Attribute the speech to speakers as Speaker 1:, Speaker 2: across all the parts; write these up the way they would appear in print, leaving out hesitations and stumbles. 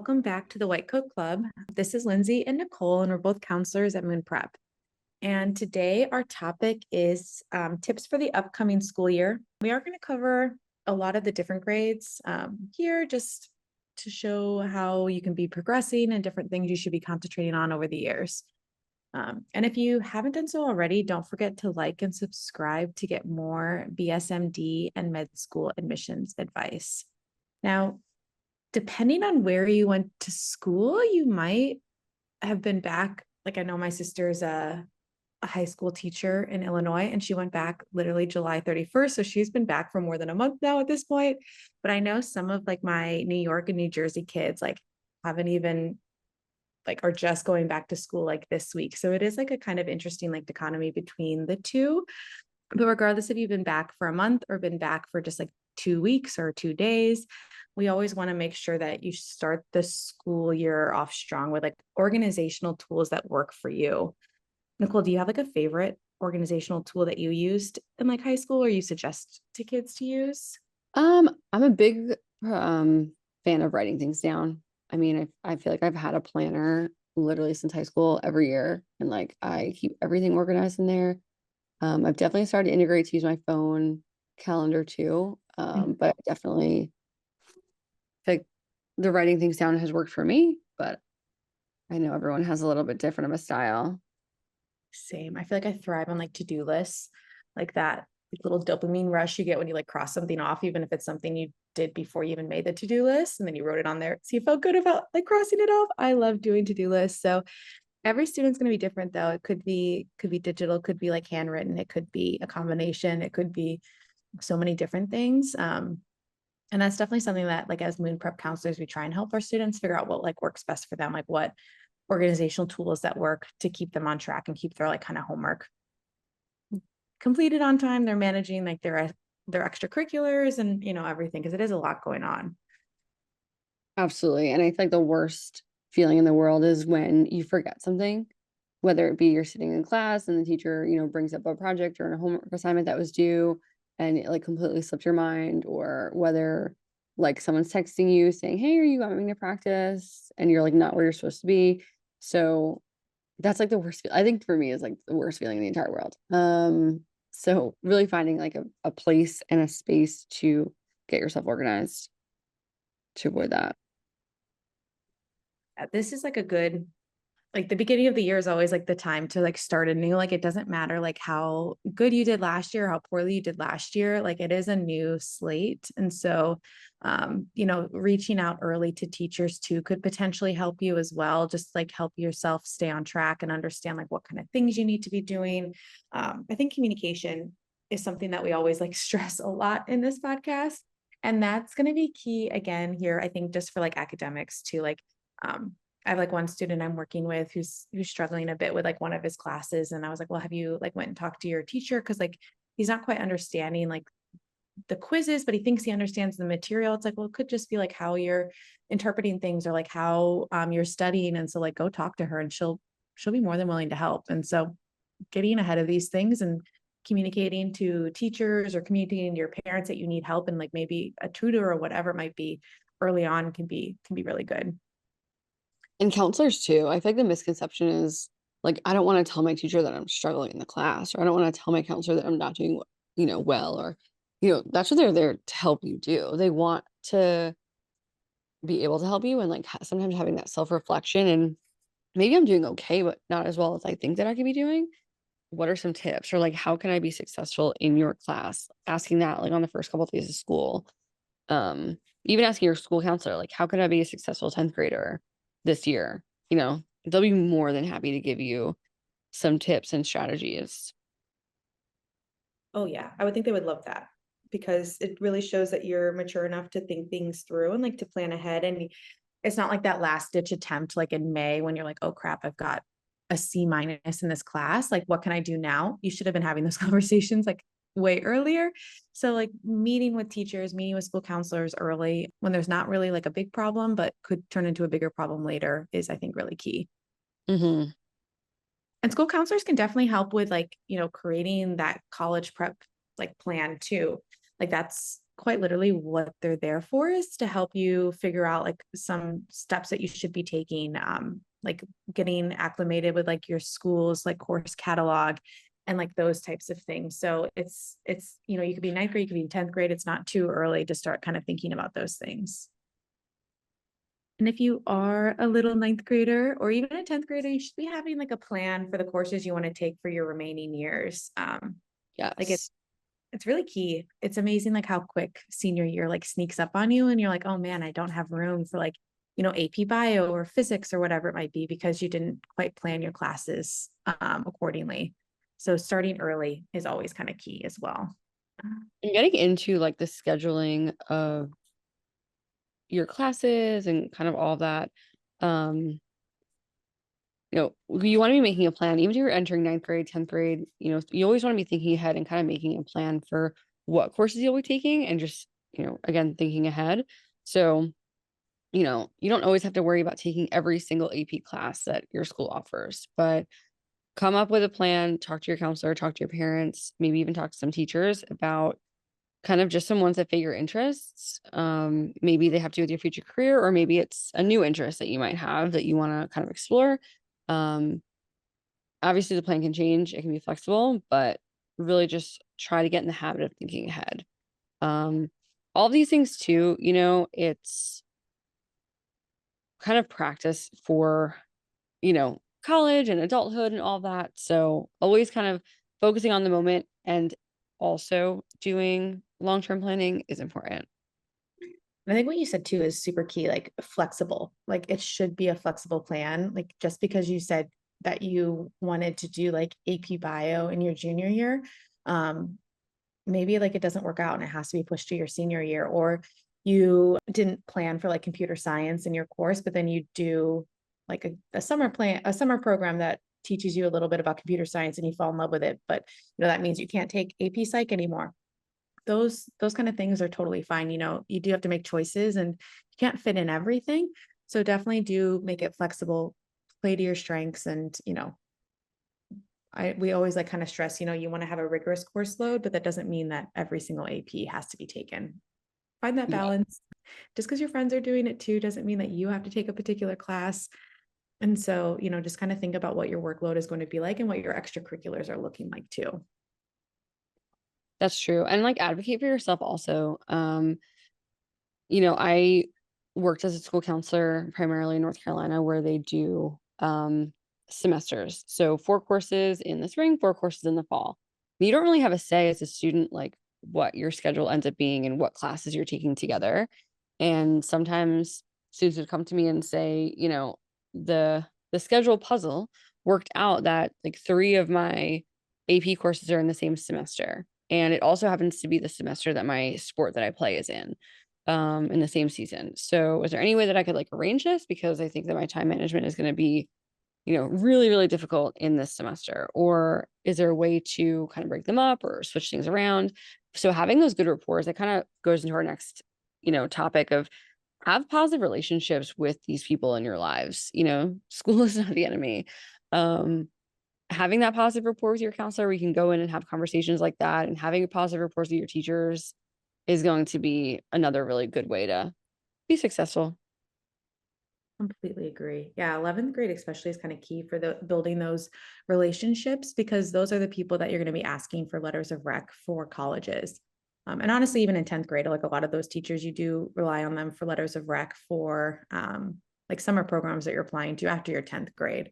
Speaker 1: welcome back to the White Coat Club. This is Lindsey and Nicole, and we're both counselors at Moon Prep. And today our topic is tips for the upcoming school year. We are going to cover a lot of the different grades here just to show how you can be progressing and different things you should be concentrating on over the years. And if you haven't done so already, don't forget to like and subscribe to get more BSMD and med school admissions advice. Now, depending on where you went to school, you might have been back. Like I know my sister's a high school teacher in Illinois, and she went back literally July 31st. So she's been back for more than a month now at this point. But I know some of like my New York and New Jersey kids like haven't even are just going back to school like this week. So it is like a kind of interesting like dichotomy between the two. But regardless if you've been back for a month or been back for just like 2 weeks or 2 days, we always want to make sure that you start the school year off strong with like organizational tools that work for you. Nicole, do you have like a favorite organizational tool that you used in like high school or you suggest to kids to use?
Speaker 2: I'm a big fan of writing things down. I mean, I feel like I've had a planner literally since high school every year, and like I keep everything organized in there. I've definitely started to integrate to use my phone calendar too. But I definitely think the writing things down has worked for me, but I know everyone has a little bit different of a style.
Speaker 1: Same. I feel like I thrive on like to-do lists, like that little dopamine rush you get when you like cross something off, even if it's something you did before you even made the to-do list and then you wrote it on there. So you felt good about like crossing it off. I love doing to-do lists. So every student's going to be different though. It could be digital, could be like handwritten, it could be a combination, it could be so many different things. And that's definitely something that like as Moon Prep counselors, we try and help our students figure out what like works best for them, like what organizational tools that work to keep them on track and keep their like kind of homework completed on time. They're managing like their extracurriculars and everything because it is a lot going on.
Speaker 2: Absolutely. And I feel like the worst feeling in the world is when you forget something, whether it be you're sitting in class and the teacher, brings up a project or a homework assignment that was due and it like completely slipped your mind, or whether like someone's texting you saying, "Hey, are you coming to practice?" and you're like not where you're supposed to be. So that's like the worst. I think for me is like the worst feeling in the entire world. So really finding like a place and a space to get yourself organized to avoid that.
Speaker 1: This is like a good, like the beginning of the year is always like the time to like start anew. Like it doesn't matter like how good you did last year, how poorly you did last year, like it is a new slate. And so, reaching out early to teachers too could potentially help you as well. Just like help yourself stay on track and understand like what kind of things you need to be doing. I think communication is something that we always like stress a lot in this podcast. And that's going to be key again here, I think, just for like academics too. Like, I have like one student I'm working with who's struggling a bit with like one of his classes. And I was like, well, have you like went and talked to your teacher? Cause like he's not quite understanding like the quizzes, but he thinks he understands the material. It's like, well, it could just be like how you're interpreting things or like how you're studying. And so like go talk to her and she'll be more than willing to help. And so getting ahead of these things and communicating to teachers or communicating to your parents that you need help and like maybe a tutor or whatever it might be early on can be really good.
Speaker 2: And counselors too. I think the misconception is like, I don't want to tell my teacher that I'm struggling in the class, or I don't want to tell my counselor that I'm not doing, well, or, that's what they're there to help you do. They want to be able to help you and like sometimes having that self-reflection and maybe I'm doing okay, but not as well as I think that I could be doing. What are some tips, or like, how can I be successful in your class? Asking that like on the first couple of days of school. Even asking your school counselor, like, how can I be a successful 10th grader this year? They'll be more than happy to give you some tips and strategies.
Speaker 1: Oh yeah, I would think they would love that because it really shows that you're mature enough to think things through and like to plan ahead. And it's not like that last ditch attempt like in May when you're like, oh crap, I've got a C- in this class. Like, what can I do now? You should have been having those conversations like way earlier. So like meeting with teachers, meeting with school counselors early when there's not really like a big problem, but could turn into a bigger problem later is I think really key.
Speaker 2: Hmm.
Speaker 1: And school counselors can definitely help with like, creating that college prep like plan too. Like that's quite literally what they're there for, is to help you figure out like some steps that you should be taking, like getting acclimated with like your school's like course catalog and like those types of things. So it's, you know, you could be ninth grade, you could be in 10th grade. It's not too early to start kind of thinking about those things. And if you are a little ninth grader or even a 10th grader, you should be having like a plan for the courses you want to take for your remaining years. Like
Speaker 2: Yes.
Speaker 1: it's really key. It's amazing like how quick senior year like sneaks up on you and you're like, oh man, I don't have room for like, you know, AP bio or physics or whatever it might be because you didn't quite plan your classes accordingly. So starting early is always kind of key as well.
Speaker 2: And getting into like the scheduling of your classes and kind of all that. Um, you want to be making a plan, even if you're entering ninth grade, 10th grade, you always want to be thinking ahead and kind of making a plan for what courses you'll be taking and just, again, thinking ahead. So, you don't always have to worry about taking every single AP class that your school offers, but come up with a plan, talk to your counselor, talk to your parents, maybe even talk to some teachers about kind of just some ones that fit your interests. Maybe they have to do with your future career, or maybe it's a new interest that you might have that you want to kind of explore. Um, Obviously the plan can change, it can be flexible, but really just try to get in the habit of thinking ahead. Um, all of these things too, it's kind of practice for, college and adulthood and all that. So always kind of focusing on the moment and also doing long-term planning is important.
Speaker 1: I think what you said too is super key, like flexible. Like it should be a flexible plan. Like just because you said that you wanted to do like AP bio in your junior year, um, maybe like it doesn't work out and it has to be pushed to your senior year, or you didn't plan for like computer science in your course, but then you do like a summer plan, a summer program that teaches you a little bit about computer science and you fall in love with it. But you know, that means you can't take AP psych anymore. Those kind of things are totally fine. You know, you do have to make choices and you can't fit in everything. So definitely do make it flexible, play to your strengths. And, you know, we always like kind of stress, you know, you want to have a rigorous course load, but that doesn't mean that every single AP has to be taken. Find that
Speaker 2: Yeah,
Speaker 1: balance. Just because your friends are doing it too doesn't mean that you have to take a particular class. And so, you know, just kind of think about what your workload is going to be like and what your extracurriculars are looking like too.
Speaker 2: that's true. And like advocate for yourself also. I worked as a school counselor primarily in North Carolina where they do semesters. So 4 courses in the spring, 4 courses in the fall. You don't really have a say as a student, like what your schedule ends up being and what classes you're taking together. And sometimes students would come to me and say, the schedule puzzle worked out that like 3 of my AP courses are in the same semester. And it also happens to be the semester that my sport that I play is in the same season. So is there any way that I could like arrange this? Because I think that my time management is going to be, really, really difficult in this semester. Or is there a way to kind of break them up or switch things around? So having those good rapports, that kind of goes into our next, topic of have positive relationships with these people in your lives. School is not the enemy. Um, Having that positive rapport with your counselor, we can go in and have conversations like that, and having a positive rapport with your teachers is going to be another really good way to be successful.
Speaker 1: Completely agree. Yeah, 11th grade especially is kind of key for the building those relationships because those are the people that you're going to be asking for letters of rec for colleges. And honestly, even in 10th grade, like a lot of those teachers, you do rely on them for letters of rec for like summer programs that you're applying to after your 10th grade.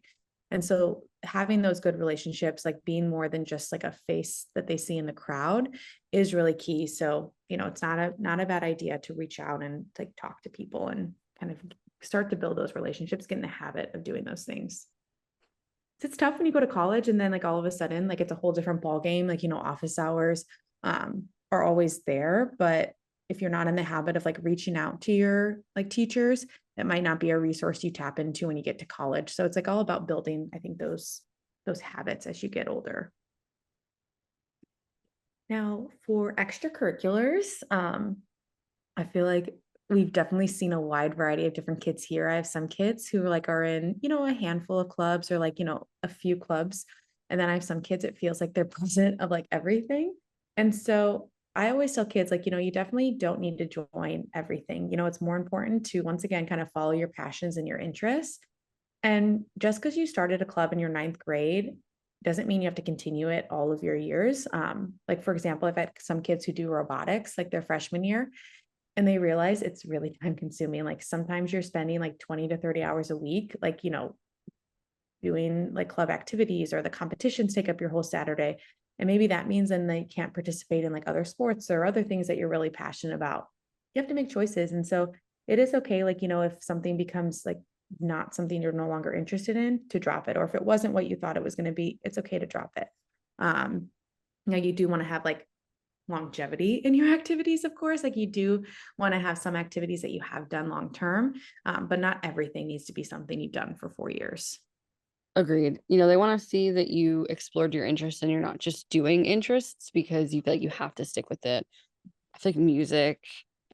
Speaker 1: And so having those good relationships, like being more than just like a face that they see in the crowd is really key. So, you know, it's not a bad idea to reach out and like talk to people and kind of start to build those relationships, get in the habit of doing those things. It's tough when you go to college and then like all of a sudden, like it's a whole different ball game. Like, you know, office hours are always there, but if you're not in the habit of like reaching out to your like teachers, that might not be a resource you tap into when you get to college. So it's like all about building, I think, those habits as you get older. Now for extracurriculars, I feel like we've definitely seen a wide variety of different kids here. I have some kids who like are in, you know, a handful of clubs or like, you know, a few clubs. And then I have some kids, it feels like they're president of like everything. And so I always tell kids, like, you definitely don't need to join everything. It's more important to, once again, kind of follow your passions and your interests. And just because you started a club in your ninth grade doesn't mean you have to continue it all of your years. Like, for example, I've had some kids who do robotics like their freshman year, and they realize it's really time consuming. Like sometimes you're spending like 20 to 30 hours a week, like, doing like club activities, or the competitions take up your whole Saturday. And maybe that means then they can't participate in like other sports or other things that you're really passionate about. You have to make choices. And so it is okay, like, if something becomes like not something you're no longer interested in, to drop it. Or if it wasn't what you thought it was going to be, it's okay to drop it. Now you do want to have like longevity in your activities, of course. Like you do want to have some activities that you have done long term, but not everything needs to be something you've done for 4 years.
Speaker 2: Agreed. They want to see that you explored your interests and you're not just doing interests because you feel like you have to stick with it. I feel like music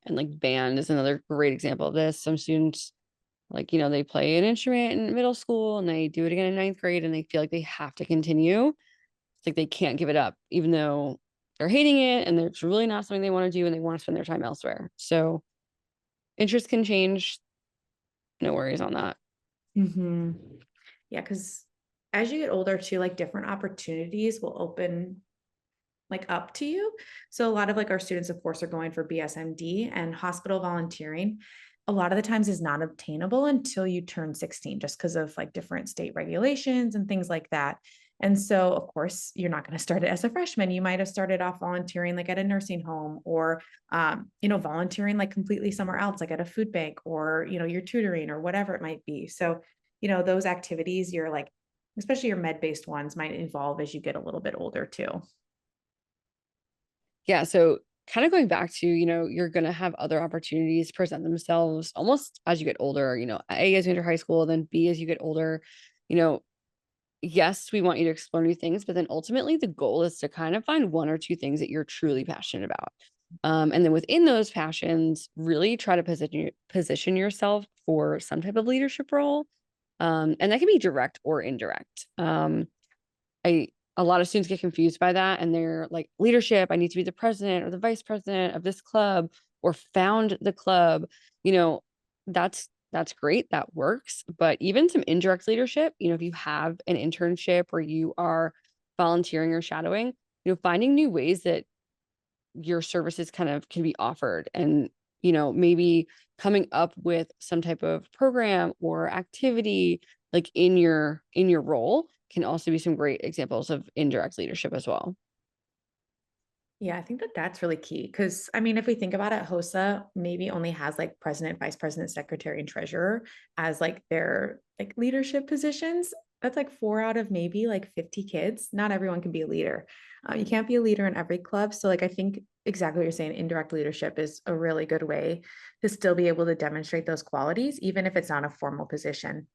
Speaker 2: and like band is another great example of this. Some students, like, they play an instrument in middle school and they do it again in ninth grade and they feel like they have to continue. It's like they can't give it up, even though they're hating it and it's really not something they want to do and they want to spend their time elsewhere. So interests can change. No worries on that.
Speaker 1: Mm-hmm. Yeah, because as you get older too, like different opportunities will open like up to you. So a lot of like our students, of course, are going for BSMD, and hospital volunteering a lot of the times is not obtainable until you turn 16, just because of like different state regulations and things like that. And so, of course, you're not going to start it as a freshman. You might have started off volunteering like at a nursing home, or, volunteering like completely somewhere else, like at a food bank, or, you're tutoring or whatever it might be. So, those activities, you're like, especially your med-based ones, might evolve as you get a little bit older too.
Speaker 2: Yeah. So kind of going back to, you're going to have other opportunities present themselves almost as you get older, A, as you enter high school, then B, as you get older, you know, yes, we want you to explore new things, but then ultimately the goal is to kind of find one or two things that you're truly passionate about. And then within those passions, really try to position yourself for some type of leadership role. And that can be direct or indirect. I A lot of students get confused by that and they're like, leadership, I need to be the president or the vice president of this club or found the club. You know, that's great. That works. But even some indirect leadership, if you have an internship or you are volunteering or shadowing, finding new ways that your services kind of can be offered and, maybe coming up with some type of program or activity like in your role can also be some great examples of indirect leadership as well.
Speaker 1: Yeah, I think that that's really key because I mean, if we think about it, HOSA maybe only has like president, vice president, secretary, and treasurer as like their like leadership positions. That's like 4 out of maybe like 50 kids. Not everyone can be a leader. You can't be a leader in every club. So like I think exactly what you're saying, indirect leadership is a really good way to still be able to demonstrate those qualities, even if it's not a formal position.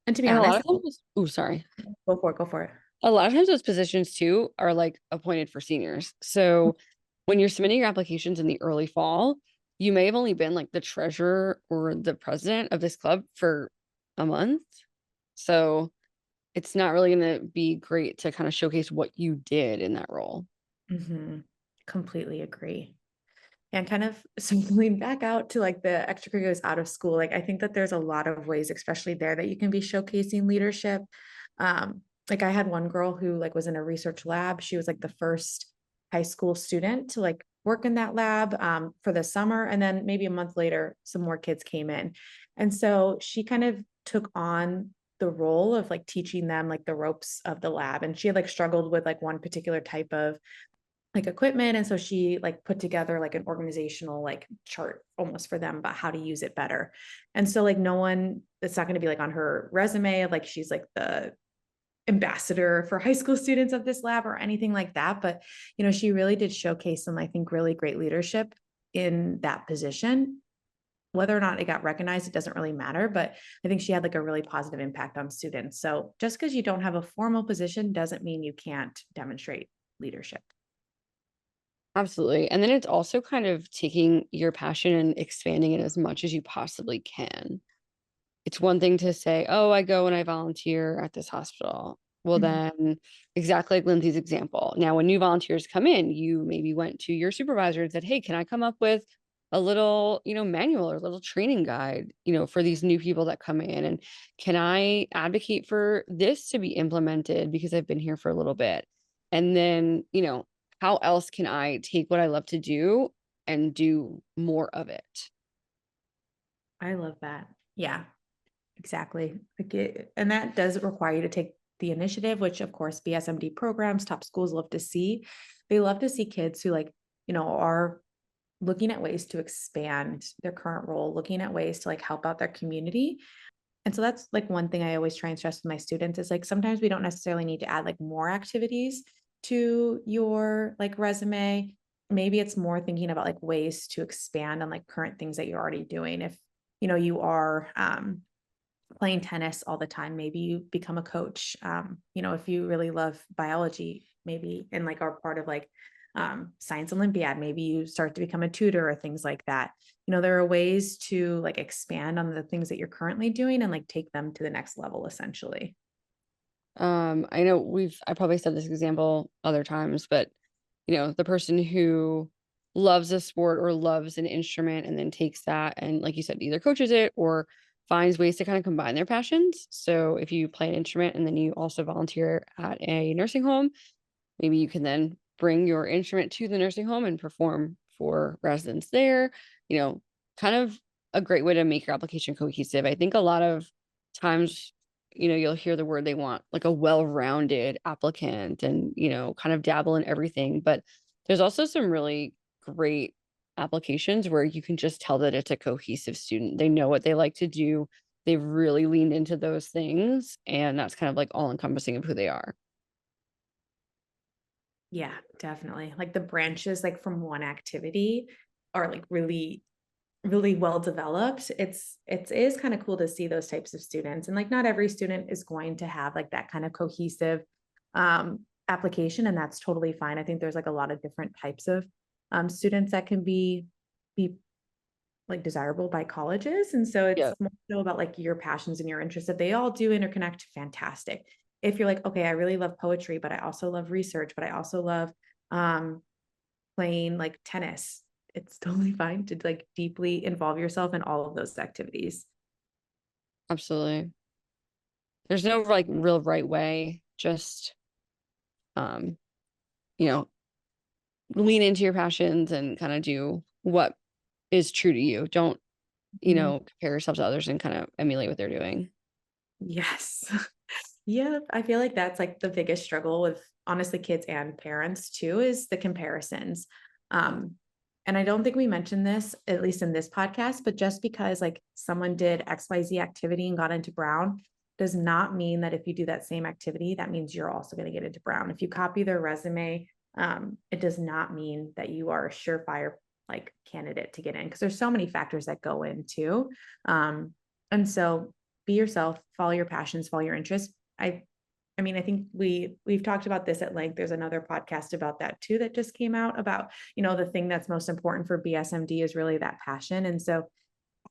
Speaker 1: And to be
Speaker 2: And a lot
Speaker 1: honest,
Speaker 2: of times, oh, sorry.
Speaker 1: go for it, go for it.
Speaker 2: A lot of times those positions too are like appointed for seniors. So when you're submitting your applications in the early fall, you may have only been like the treasurer or the president of this club for a month. So it's not really going to be great to kind of showcase what you did in that role.
Speaker 1: Hmm. Completely agree. And kind of circling back out to like the extracurriculars out of school, like I think that there's a lot of ways, especially there, that you can be showcasing leadership. Like I had one girl who like was in a research lab. She was like the first high school student to like work in that lab for the summer. And then maybe a month later, some more kids came in. And so she kind of took on the role of like teaching them like the ropes of the lab. And she had like struggled with like one particular type of like equipment. And so she like put together like an organizational like chart almost for them about how to use it better. And so like no one, it's not going to be like on her resume of like she's like the ambassador for high school students of this lab or anything like that. But she really did showcase some, I think, really great leadership in that position. Whether or not it got recognized, it doesn't really matter. But I think she had like a really positive impact on students. So just because you don't have a formal position doesn't mean you can't demonstrate leadership.
Speaker 2: Absolutely. And then it's also kind of taking your passion and expanding it as much as you possibly can. It's one thing to say, oh, I go and I volunteer at this hospital. Well,
Speaker 1: Mhm.
Speaker 2: then exactly like Lindsay's example. Now, when new volunteers come in, you maybe went to your supervisor and said, hey, can I come up with a little, manual or a little training guide, for these new people that come in? And can I advocate for this to be implemented because I've been here for a little bit? And then, how else can I take what I love to do and do more of it?
Speaker 1: I love that. Yeah, exactly. And that does require you to take the initiative, which of course BSMD programs, top schools love to see. They love to see kids who are looking at ways to expand their current role, looking at ways to help out their community. And so that's one thing I always try and stress with my students is sometimes we don't necessarily need to add more activities to your resume. Maybe it's more thinking about ways to expand on current things that you're already doing. If you are playing tennis all the time, maybe you become a coach. If you really love biology, maybe and are part of science Olympiad, maybe you start to become a tutor or things like that. There are ways to expand on the things that you're currently doing and take them to the next level, essentially.
Speaker 2: I know I probably said this example other times, but the person who loves a sport or loves an instrument and then takes that and, like you said, either coaches it or finds ways to kind of combine their passions. So if you play an instrument and then you also volunteer at a nursing home, maybe you can then bring your instrument to the nursing home and perform for residents there. You know, kind of a great way to make your application cohesive. I think a lot of times, you'll hear the word they want like a well-rounded applicant and, kind of dabble in everything. But there's also some really great applications where you can just tell that it's a cohesive student. They know what they like to do. They've really leaned into those things. And that's kind of like all encompassing of who they are.
Speaker 1: Yeah, definitely. The branches from one activity are really really well developed. It is kind of cool to see those types of students. And not every student is going to have that kind of cohesive application, and that's totally fine. I think there's a lot of different types of students that can be desirable by colleges. And so it's
Speaker 2: Yeah.
Speaker 1: more so about your passions and your interests. If they all do interconnect, fantastic. If you're okay, I really love poetry, but I also love research, but I also love um playing tennis, it's totally fine to deeply involve yourself in all of those activities.
Speaker 2: Absolutely. There's no like real right way. Just um, you know, lean into your passions and kind of do what is true to you. Don't,
Speaker 1: Mhm.
Speaker 2: compare yourself to others and kind of emulate what they're doing.
Speaker 1: Yes. Yeah, I feel like that's the biggest struggle with honestly kids and parents too is the comparisons. Um, and I don't think we mentioned this, at least in this podcast, but just because someone did XYZ activity and got into Brown does not mean that if you do that same activity, that means you're also going to get into Brown. If you copy their resume, it does not mean that you are a surefire candidate to get in because there's so many factors that go into. And so be yourself, follow your passions, follow your interests. I mean, I think we've talked about this at length. There's another podcast about that too that just came out about, the thing that's most important for BSMD is really that passion. And so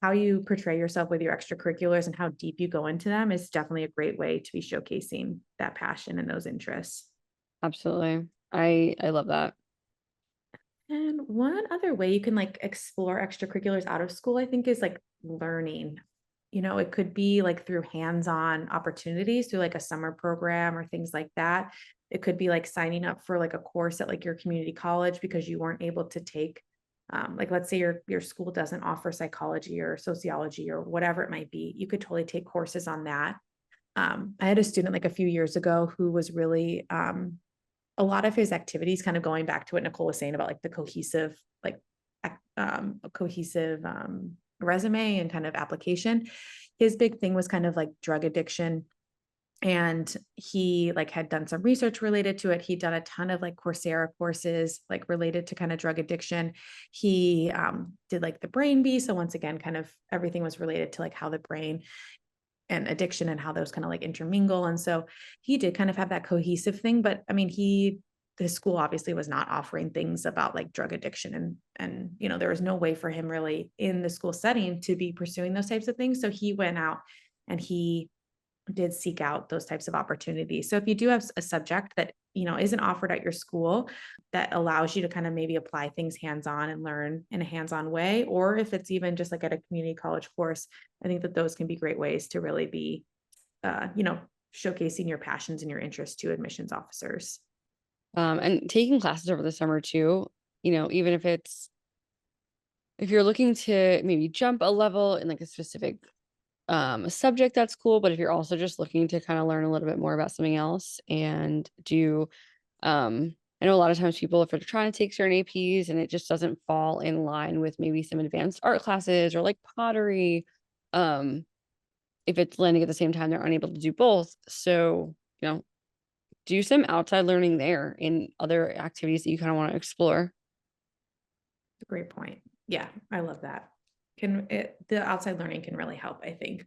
Speaker 1: how you portray yourself with your extracurriculars and how deep you go into them is definitely a great way to be showcasing that passion and those interests.
Speaker 2: Absolutely. I love that.
Speaker 1: And one other way you can explore extracurriculars out of school, I think, is learning. It could be through hands-on opportunities through a summer program or things like that. It could be signing up for a course at your community college because you weren't able to take let's say your school doesn't offer psychology or sociology or whatever it might be. You could totally take courses on that. I had a student a few years ago who was really a lot of his activities kind of going back to what Nicole was saying about the cohesive, a cohesive resume and kind of application. His big thing was kind of drug addiction. And he had done some research related to it. He'd done a ton of Coursera courses related to kind of drug addiction. He did the brain bee. So once again, kind of everything was related to how the brain and addiction and how those kind of intermingle. And so he did kind of have that cohesive thing, but I mean, his school obviously was not offering things about drug addiction and there was no way for him really in the school setting to be pursuing those types of things. So he went out and he did seek out those types of opportunities. So if you do have a subject that, isn't offered at your school that allows you to kind of maybe apply things hands-on and learn in a hands-on way, or if it's even just like at a community college course, I think that those can be great ways to really be, showcasing your passions and your interests to admissions officers.
Speaker 2: And taking classes over the summer too, even if you're looking to maybe jump a level in like a specific subject that's cool, but if you're also just looking to kind of learn a little bit more about something else and do I know a lot of times people, if they're trying to take certain APs and it just doesn't fall in line with maybe some advanced art classes or like pottery, um if it's landing at the same time, they're unable to do both. So, do some outside learning there in other activities that you kind of want to explore.
Speaker 1: A great point. Yeah, I love that. The outside learning can really help, I think,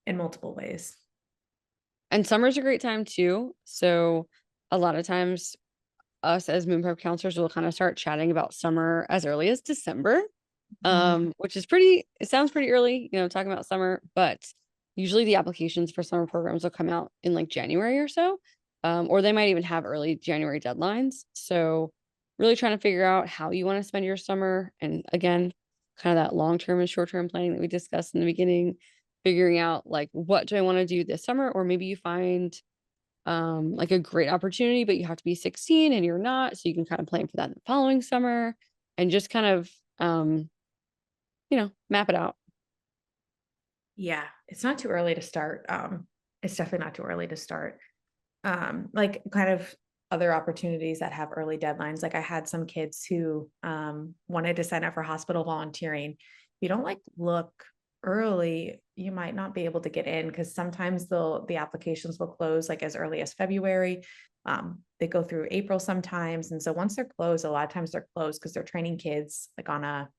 Speaker 1: in multiple ways.
Speaker 2: And summer's a great time too. So a lot of times us as moon prep counselors will kind of start chatting about summer as early as December. Which is it sounds pretty early, talking about summer, but usually the applications for summer programs will come out in like January or so. Or they might even have early January deadlines. So really trying to figure out how you want to spend your summer. And again, kind of that long-term and short-term planning that we discussed in the beginning, figuring out like, what do I want to do this summer? Or maybe you find like a great opportunity, but you have to be 16 and you're not. So you can kind of plan for that the following summer and just kind of, map it out.
Speaker 1: Yeah, it's not too early to start. It's definitely not too early to start. Like kind of other opportunities that have early deadlines. Like I had some kids who wanted to sign up for hospital volunteering. If you don't like look early, you might not be able to get in because sometimes the applications will close like as early as February. They go through April sometimes. And so once they're closed, a lot of times they're closed because they're training kids like on a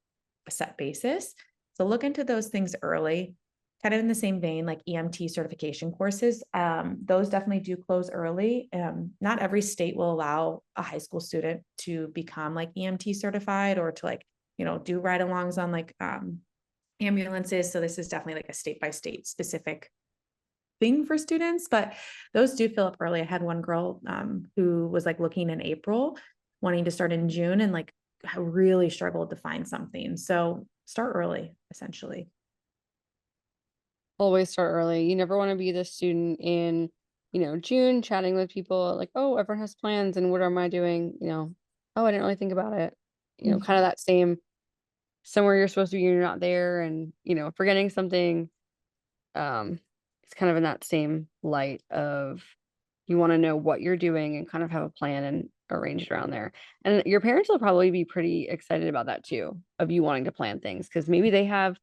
Speaker 1: set basis. So look into those things early. Kind of in the same vein, like EMT certification courses, those definitely do close early. Not every state will allow a high school student to become like EMT certified or to like, do ride-alongs on like ambulances. So this is definitely like a state by state specific thing for students, but those do fill up early. I had one girl who was like looking in April, wanting to start in June, and like really struggled to find something. So start early, essentially.
Speaker 2: Always start early. You never want to be the student in, June chatting with people like, oh, everyone has plans and what am I doing? Oh, I didn't really think about it. Kind of that same somewhere you're supposed to be, you're not there and, forgetting something. It's kind of in that same light of you want to know what you're doing and kind of have a plan and arrange it around there. And your parents will probably be pretty excited about that too, of you wanting to plan things because maybe they have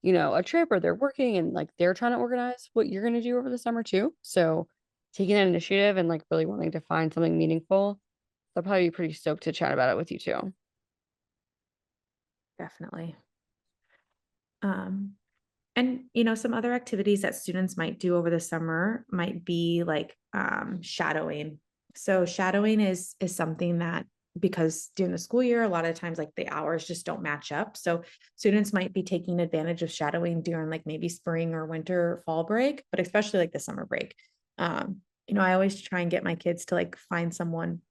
Speaker 2: a trip or they're working and like they're trying to organize what you're going to do over the summer too. So taking that initiative and like really wanting to find something meaningful, they'll probably be pretty stoked to chat about it with you too.
Speaker 1: Definitely. Um, and some other activities that students might do over the summer might be like shadowing. So shadowing is something that, because during the school year, a lot of times like the hours just don't match up. So students might be taking advantage of shadowing during like maybe spring or winter, fall break, but especially like the summer break. I always try and get my kids to like find someone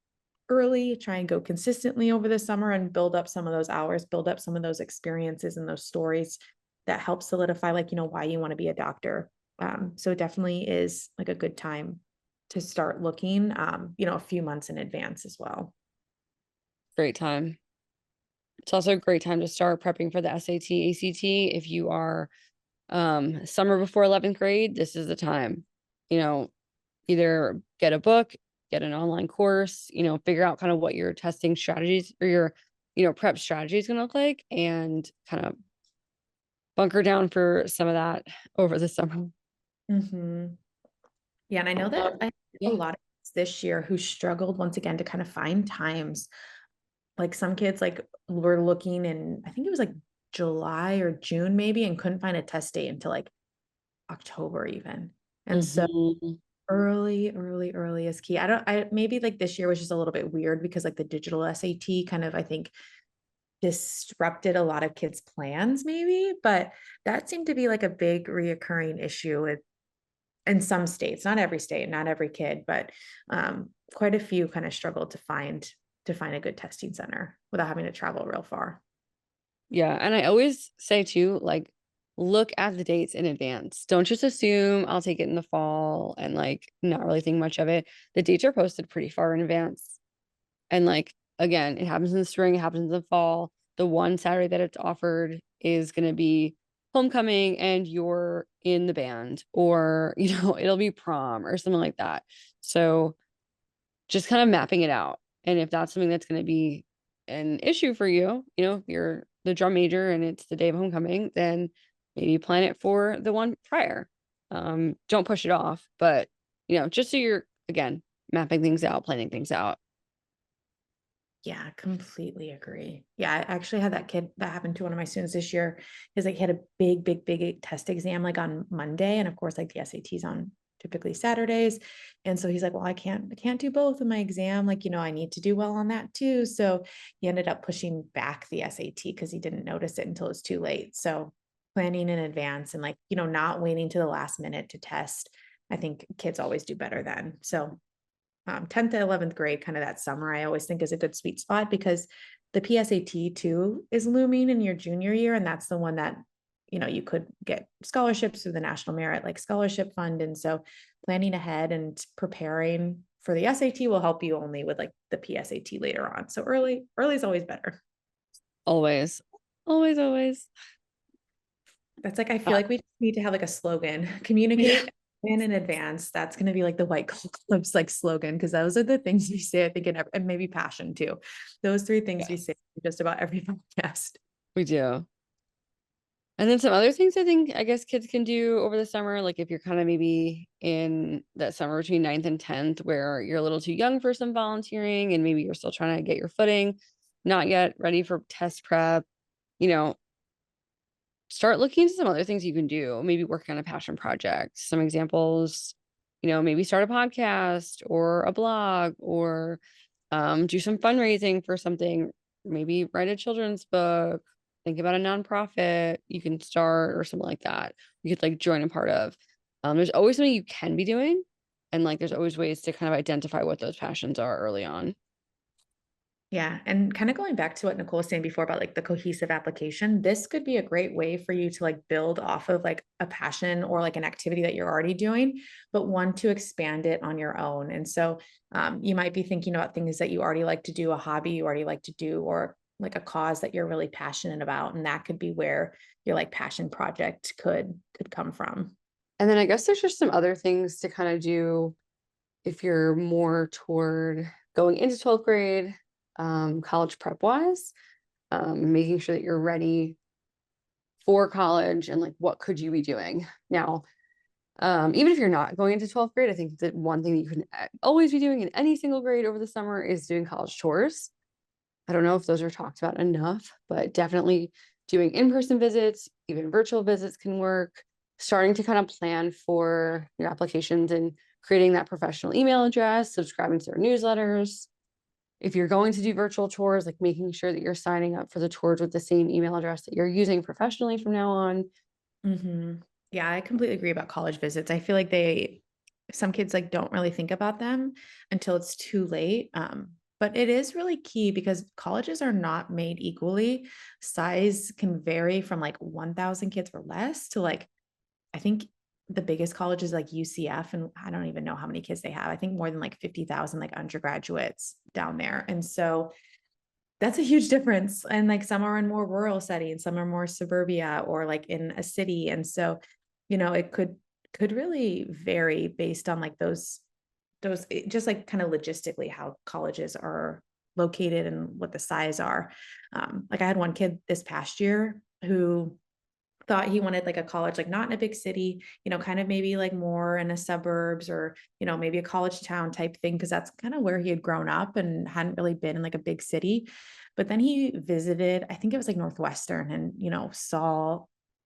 Speaker 1: early, try and go consistently over the summer and build up some of those hours, build up some of those experiences and those stories that help solidify like, why you want to be a doctor. So it definitely is like a good time to start looking, a few months in advance as well.
Speaker 2: Great time. It's also a great time to start prepping for the SAT, ACT. If you are summer before 11th grade, this is the time. You know, either get a book, get an online course, figure out kind of what your testing strategies or your, prep strategy is going to look like and kind of bunker down for some of that over the summer.
Speaker 1: Mm-hmm. Yeah. And I know that I have a
Speaker 2: Yeah.
Speaker 1: lot of kids this year who struggled once again to kind of find times. Like some kids like were looking in, I think it was like July or June maybe, and couldn't find a test date until like October even. And so
Speaker 2: Mhm.
Speaker 1: early is key. I maybe like this year was just a little bit weird because like the digital SAT kind of, I think, disrupted a lot of kids' plans maybe, but that seemed to be like a big reoccurring issue with in some states, not every state, not every kid, but quite a few kind of struggle to find a good testing center without having to travel real far.
Speaker 2: Yeah, and I always say too, like, look at the dates in advance. Don't just assume I'll take it in the fall and like not really think much of it. The dates are posted pretty far in advance. And like again, it happens in the spring, it happens in the fall. The one Saturday that it's offered is gonna be homecoming and you're in the band, or it'll be prom or something like that. So just kind of mapping it out. And if that's something that's gonna be an issue for you, if you're the drum major and it's the day of homecoming, then maybe plan it for the one prior. Don't push it off, but just so you're again mapping things out, planning things out.
Speaker 1: Yeah, completely agree. Yeah, I actually had that kid that happened to one of my students this year. He's like, he had a big test exam like on Monday. And of course, like the SATs on typically Saturdays. And so he's like, well, I can't do both of my exam. Like, I need to do well on that too. So he ended up pushing back the SAT because he didn't notice it until it's too late. So planning in advance and like, not waiting to the last minute to test. I think kids always do better then. So 10th to 11th grade, kind of that summer, I always think is a good sweet spot because the PSAT too is looming in your junior year. And that's the one that, you could get scholarships through the National Merit like Scholarship Fund. And so planning ahead and preparing for the SAT will help you only with like the PSAT later on. So early is always better.
Speaker 2: Always, always, always.
Speaker 1: That's like, I
Speaker 2: Uh,
Speaker 1: feel like we need to have like a slogan,
Speaker 2: yeah,
Speaker 1: communicate in advance. That's going to be like the White Club's like slogan. Cause those are the things we say, I think, and maybe passion too. Those three things we
Speaker 2: yes,
Speaker 1: say just about every podcast.
Speaker 2: we do. And then some other things I guess kids can do over the summer, like if you're kind of maybe in that summer between 9th and 10th, where you're a little too young for some volunteering and maybe you're still trying to get your footing, not yet ready for test prep, you know, start looking into some other things you can do, maybe working on a passion project. Some examples, maybe start a podcast or a blog or do some fundraising for something, maybe write a children's book, think about a nonprofit you can start or something like that. You could like join a part of. There's always something you can be doing. And like there's always ways to kind of identify what those passions are early on.
Speaker 1: Yeah. And kind of going back to what Nicole was saying before about like the cohesive application, this could be a great way for you to like build off of like a passion or like an activity that you're already doing, but want to expand it on your own. And so you might be thinking about things that you already like to do, a hobby you already like to do, or like a cause that you're really passionate about. And that could be where your like passion project could come from.
Speaker 2: And then I guess there's just some other things to kind of do if you're more toward going into 12th grade, college prep wise, making sure that you're ready for college and like what could you be doing now. Even if you're not going into 12th grade, I think that one thing that you can always be doing in any single grade over the summer is doing college tours. I don't know if those are talked about enough, but definitely doing in-person visits, even virtual visits can work. Starting to kind of plan for your applications and creating that professional email address, subscribing to their newsletters. If you're going to do virtual tours, like making sure that you're signing up for the tours with the same email address that you're using professionally from now on.
Speaker 1: Hmm. Yeah, I completely agree about college visits. I feel like some kids like don't really think about them until it's too late. But it is really key because colleges are not made equally. Size can vary from like 1,000 kids or less to like, I think the biggest college is like UCF, and I don't even know how many kids they have. I think more than like 50,000 like undergraduates down there. And so that's a huge difference. And like some are in more rural settings, some are more suburbia or like in a city. And so, it could really vary based on like just like kind of logistically how colleges are located and what the size are. Like I had one kid this past year who thought he wanted like a college, like not in a big city, kind of maybe like more in the suburbs or, maybe a college town type thing. Cause that's kind of where he had grown up and hadn't really been in like a big city. But then he visited, I think it was like Northwestern and, saw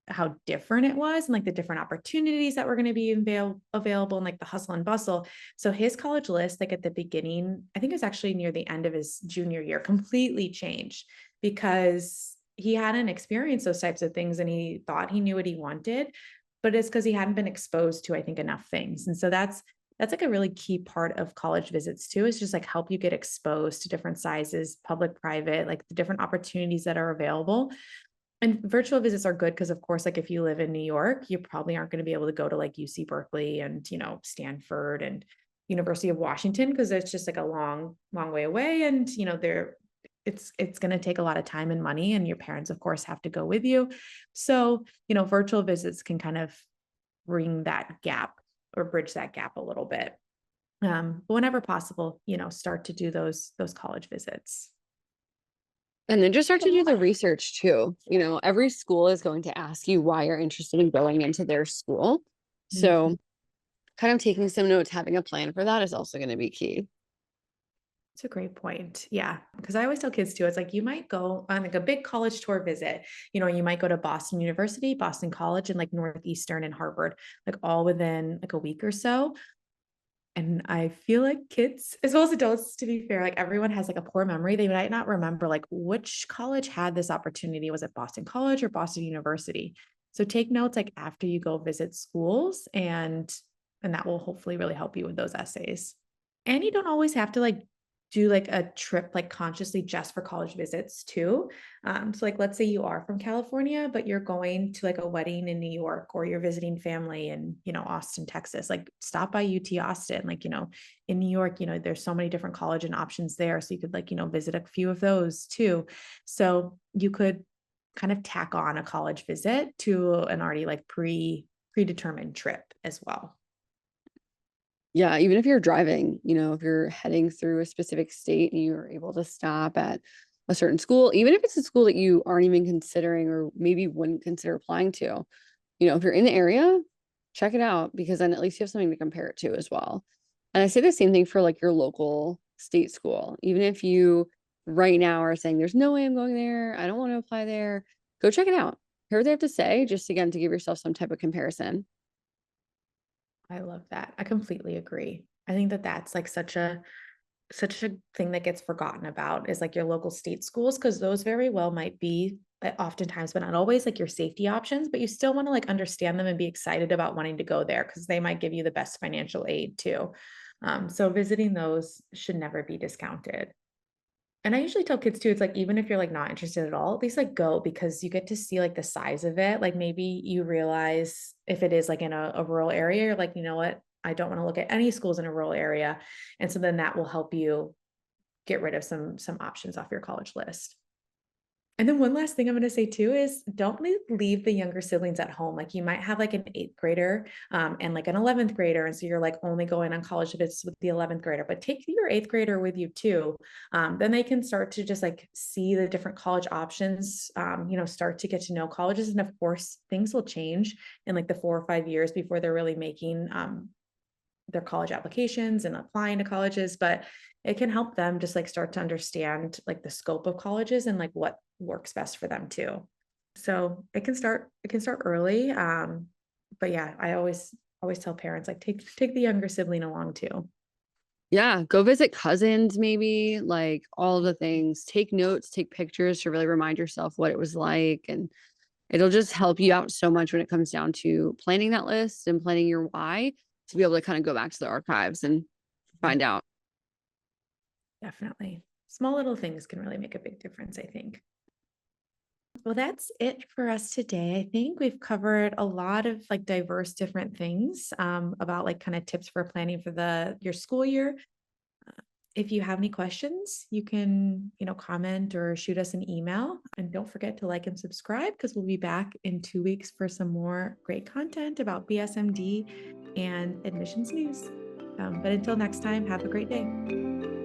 Speaker 1: how different it was and like the different opportunities that were going to be available and like the hustle and bustle. So his college list, like at the beginning, I think it was actually near the end of his junior year, completely changed because he hadn't experienced those types of things and he thought he knew what he wanted, but it's because he hadn't been exposed to, I think, enough things. And so that's like a really key part of college visits too, is just like help you get exposed to different sizes, public, private, like the different opportunities that are available. And virtual visits are good because, of course, like if you live in New York, you probably aren't going to be able to go to like UC Berkeley and, Stanford and University of Washington because it's just like a long, long way away. And, it's going to take a lot of time and money. And your parents, of course, have to go with you. So, virtual visits can kind of bring that gap or bridge that gap a little bit. But whenever possible, start to do those college visits.
Speaker 2: And then just start to do the research too. Every school is going to ask you why you're interested in going into their school. So kind of taking some notes, having a plan for that is also going to be key.
Speaker 1: It's a great point. Yeah. Because I always tell kids too, it's like you might go on like a big college tour visit. You might go to Boston University, Boston College, and like Northeastern and Harvard, like all within like a week or so. And I feel like kids, as well as adults, to be fair, like everyone has like a poor memory. They might not remember like which college had this opportunity. Was it Boston College or Boston University? So take notes like after you go visit schools, and that will hopefully really help you with those essays. And you don't always have to like do like a trip like consciously just for college visits too. So like let's say you are from California, but you're going to like a wedding in New York, or you're visiting family in, Austin, Texas, like stop by UT Austin. Like, in New York, there's so many different college and options there. So you could like, visit a few of those too. So you could kind of tack on a college visit to an already like predetermined trip as well.
Speaker 2: Yeah, even if you're driving, if you're heading through a specific state and you're able to stop at a certain school, even if it's a school that you aren't even considering or maybe wouldn't consider applying to, if you're in the area, check it out, because then at least you have something to compare it to as well. And I say the same thing for like your local state school. Even if you right now are saying there's no way I'm going there, I don't want to apply there, go check it out. Hear what they have to say, just again to give yourself some type of comparison.
Speaker 1: I love that. I completely agree. I think that that's like such a thing that gets forgotten about is like your local state schools, because those very well might be oftentimes, but not always, like your safety options, but you still want to like understand them and be excited about wanting to go there because they might give you the best financial aid too. So visiting those should never be discounted. And I usually tell kids too, it's like, even if you're like not interested at all, at least like go, because you get to see like the size of it. Like maybe you realize if it is like in a rural area, you're like, you know what? I don't want to look at any schools in a rural area. And so then that will help you get rid of some options off your college list. And then one last thing I'm going to say too is don't leave the younger siblings at home. Like you might have like an eighth grader and like an 11th grader. And so you're like only going on college visits with the 11th grader, but take your eighth grader with you too. Then they can start to just like see the different college options, start to get to know colleges. And of course, things will change in like the 4 or 5 years before they're really making their college applications and applying to colleges, but it can help them just like start to understand like the scope of colleges and like what works best for them too. So it can start early. But yeah, I always tell parents like take the younger sibling along too.
Speaker 2: Yeah, go visit cousins, maybe like all of the things. Take notes, take pictures to really remind yourself what it was like. And it'll just help you out so much when it comes down to planning that list and planning your why, to be able to kind of go back to the archives and find out.
Speaker 1: Definitely. Small little things can really make a big difference, I think. Well, that's it for us today. I think we've covered a lot of like diverse different things about like kind of tips for planning for your school year. If you have any questions, you can, comment or shoot us an email. And don't forget to like and subscribe, because we'll be back in 2 weeks for some more great content about BSMD and admissions news. But until next time, have a great day.